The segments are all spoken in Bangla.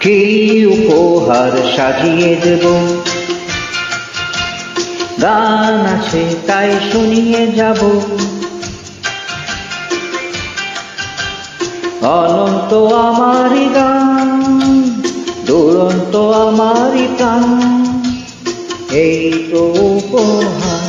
কি উপহার সাজিয়ে দেব, গান আছে তাই শুনিয়ে যাব। অনন্ত আমারই গান, দুরন্ত আমারই প্রাণ, এই তো উপহার।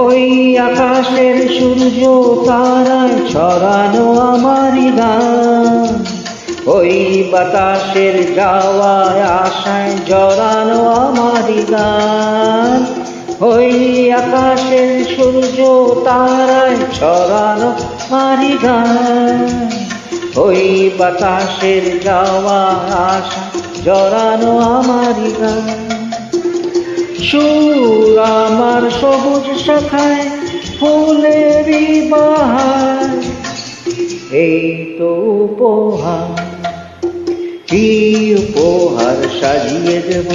ওই আকাশের সূর্য তারায় ছড়ানো আমারই গান, ওই বাতাসের যাওয়ায় আশায় জড়ানো আমারই গান। ওই আকাশের সূর্য তারায় ছড়ানো আমারই গান, ওই বাতাসের যাওয়া আশা জড়ানো আমারই গান। সুর আমার সবুজ শাখায় ফুলেরই বাহার, এই তো উপহার। কি উপহার সাজিয়ে দেব,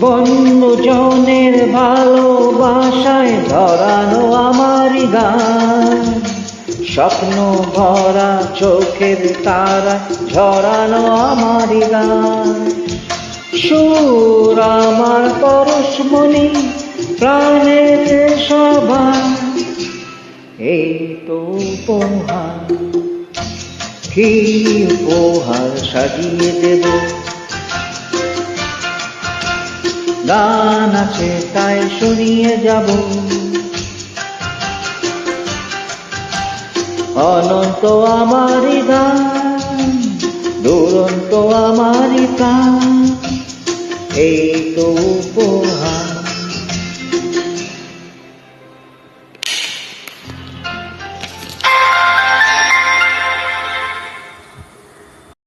বন্ধুজনের ভালোবাসায় ধরানো আমারই গান, স্বপ্ন ভরা চোখের তারা ঝরানো আমারই গান। সুর আমার পরশমণি প্রাণের সভা, এই তো উপহার। কি উপহার সাজিয়ে দেব, গান আছে তাই শুনিয়ে যাব। অনন্ত আমারই গান, দুরন্ত আমারই প্রাণ, এই তো উপহার।